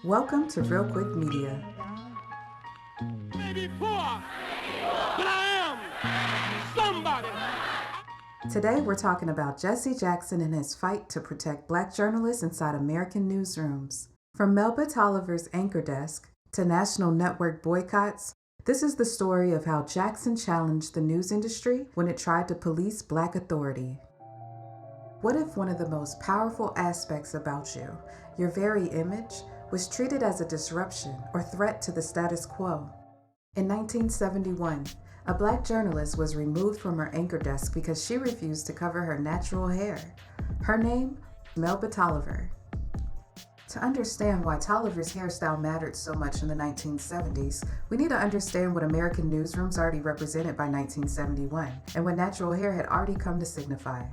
Welcome to RealQuickMedia. Maybe poor, but I am somebody. Today we're talking about Jesse Jackson and his fight to protect Black journalists inside American newsrooms. From Melba Tolliver's anchor desk to national network boycotts, this is the story of how Jackson challenged the news industry when it tried to police Black authority. What if one of the most powerful aspects about you, your very image, was treated as a disruption or threat to the status quo? In 1971, a Black journalist was removed from her anchor desk because she refused to cover her natural hair. Her name, Melba Tolliver. To understand why Tolliver's hairstyle mattered so much in the 1970s, we need to understand what American newsrooms already represented by 1971 and what natural hair had already come to signify.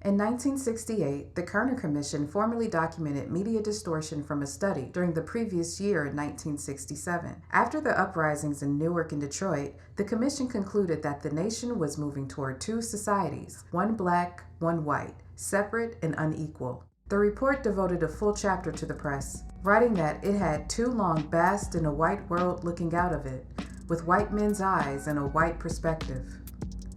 In 1968, the Kerner Commission formally documented media distortion from a study during the previous year in 1967. After the uprisings in Newark and Detroit, the commission concluded that the nation was moving toward two societies, one Black, one white, separate and unequal. The report devoted a full chapter to the press, writing that it had too long basked in a white world looking out of it, with white men's eyes and a white perspective.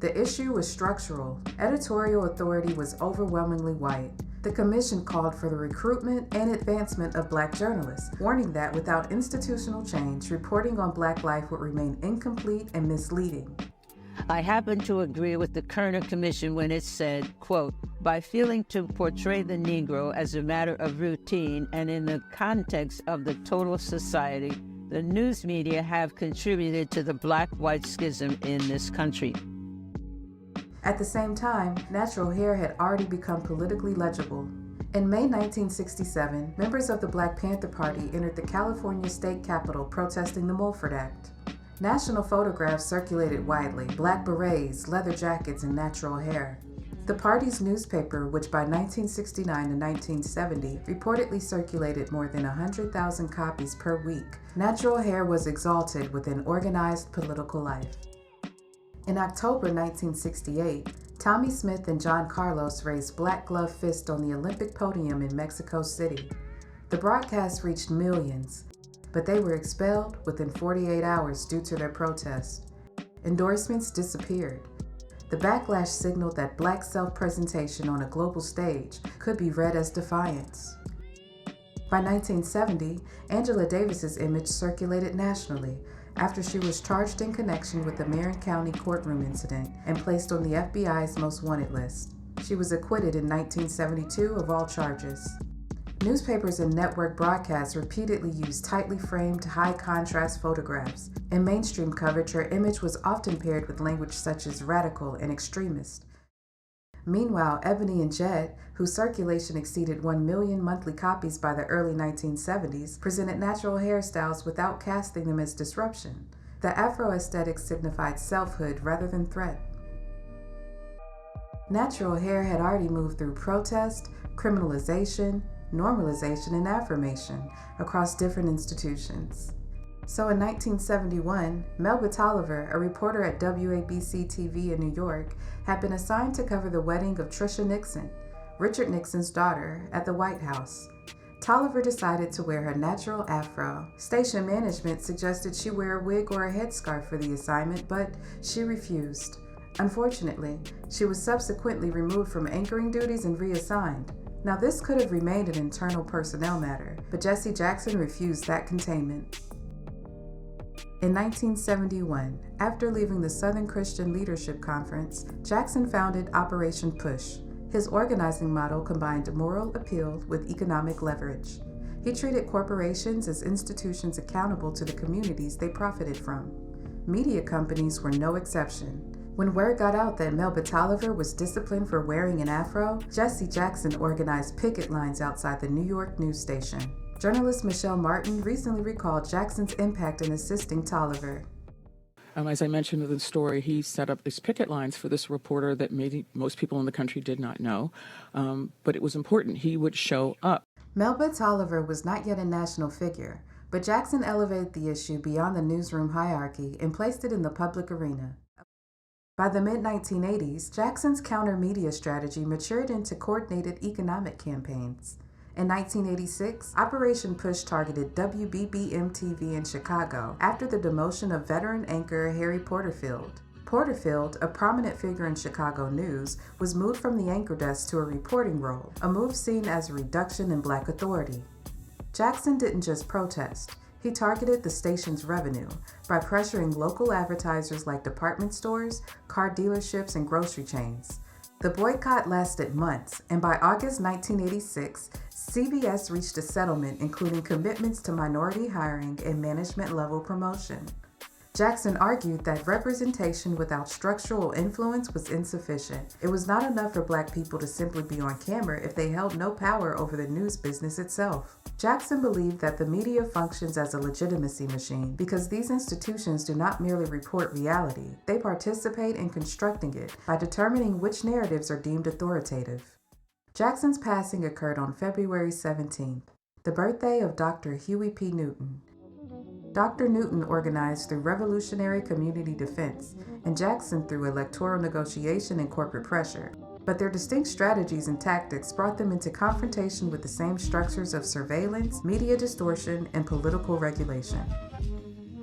The issue was structural. Editorial authority was overwhelmingly white. The commission called for the recruitment and advancement of Black journalists, warning that without institutional change, reporting on Black life would remain incomplete and misleading. I happen to agree with the Kerner Commission when it said, quote, by failing to portray the Negro as a matter of routine and in the context of the total society, the news media have contributed to the Black-white schism in this country. At the same time, natural hair had already become politically legible. In May 1967, members of the Black Panther Party entered the California state capitol protesting the Mulford Act. National photographs circulated widely, black berets, leather jackets, and natural hair. The party's newspaper, which by 1969 and 1970 reportedly circulated more than 100,000 copies per week, natural hair was exalted within organized political life. In October 1968, Tommy Smith and John Carlos raised black glove fist on the Olympic podium in Mexico City. The broadcast reached millions, but they were expelled within 48 hours due to their protest. Endorsements disappeared. The backlash signaled that Black self-presentation on a global stage could be read as defiance. By 1970, Angela Davis's image circulated nationally, after she was charged in connection with the Marin County courtroom incident and placed on the FBI's most wanted list. She was acquitted in 1972 of all charges. Newspapers and network broadcasts repeatedly used tightly framed, high-contrast photographs. In mainstream coverage, her image was often paired with language such as radical and extremist. Meanwhile, Ebony and Jet, whose circulation exceeded 1 million monthly copies by the early 1970s, presented natural hairstyles without casting them as disruption. The Afro aesthetic signified selfhood rather than threat. Natural hair had already moved through protest, criminalization, normalization, and affirmation across different institutions. So in 1971, Melba Tolliver, a reporter at WBBM-TV in New York, had been assigned to cover the wedding of Tricia Nixon, Richard Nixon's daughter, at the White House. Tolliver decided to wear her natural afro. Station management suggested she wear a wig or a headscarf for the assignment, but she refused. Unfortunately, she was subsequently removed from anchoring duties and reassigned. Now this could have remained an internal personnel matter, but Jesse Jackson refused that containment. In 1971, after leaving the Southern Christian Leadership Conference, Jackson founded Operation Push. His organizing model combined moral appeal with economic leverage. He treated corporations as institutions accountable to the communities they profited from. Media companies were no exception. When word got out that Melba Tolliver was disciplined for wearing an afro, Jesse Jackson organized picket lines outside the New York news station. Journalist Michelle Martin recently recalled Jackson's impact in assisting Tolliver. As I mentioned in the story, he set up these picket lines for this reporter that maybe most people in the country did not know, but it was important. He would show up. Melba Tolliver was not yet a national figure, but Jackson elevated the issue beyond the newsroom hierarchy and placed it in the public arena. By the mid-1980s, Jackson's counter-media strategy matured into coordinated economic campaigns. In 1986, Operation Push targeted WBBM-TV in Chicago after the demotion of veteran anchor Harry Porterfield. Porterfield, a prominent figure in Chicago news, was moved from the anchor desk to a reporting role, a move seen as a reduction in Black authority. Jackson didn't just protest. He targeted the station's revenue by pressuring local advertisers like department stores, car dealerships, and grocery chains. The boycott lasted months, and by August 1986, CBS reached a settlement including commitments to minority hiring and management-level promotion. Jackson argued that representation without structural influence was insufficient. It was not enough for Black people to simply be on camera if they held no power over the news business itself. Jackson believed that the media functions as a legitimacy machine because these institutions do not merely report reality, they participate in constructing it by determining which narratives are deemed authoritative. Jackson's passing occurred on February 17th, the birthday of Dr. Huey P. Newton. Dr. Newton organized through revolutionary community defense, and Jackson through electoral negotiation and corporate pressure. But their distinct strategies and tactics brought them into confrontation with the same structures of surveillance, media distortion, and political regulation.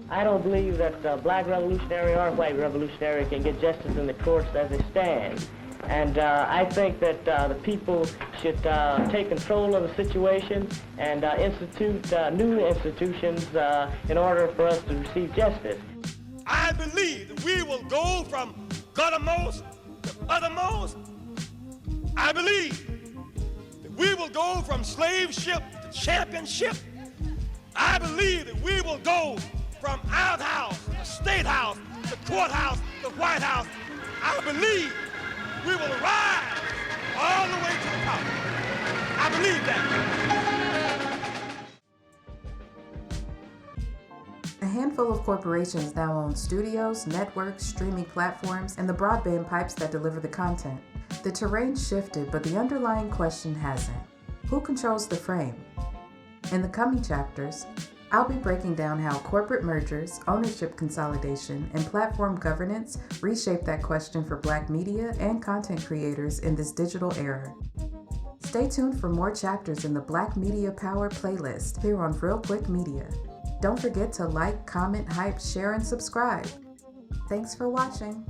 I don't believe that Black revolutionary or white revolutionary can get justice in the courts as they stand. And I think that the people should take control of the situation and institute new institutions in order for us to receive justice. I believe that we will go from guttermost to uttermost. I believe that we will go from slave ship to championship. I believe that we will go from outhouse to state house to courthouse to White House. I believe we will rise all the way to the top. I believe that. A handful of corporations now own studios, networks, streaming platforms, and the broadband pipes that deliver the content. The terrain shifted, but the underlying question hasn't. Who controls the frame? In the coming chapters, I'll be breaking down how corporate mergers, ownership consolidation, and platform governance reshape that question for Black media and content creators in this digital era. Stay tuned for more chapters in the Black Media Power playlist here on RealQuickMedia. Don't forget to like, comment, hype, share, and subscribe. Thanks for watching.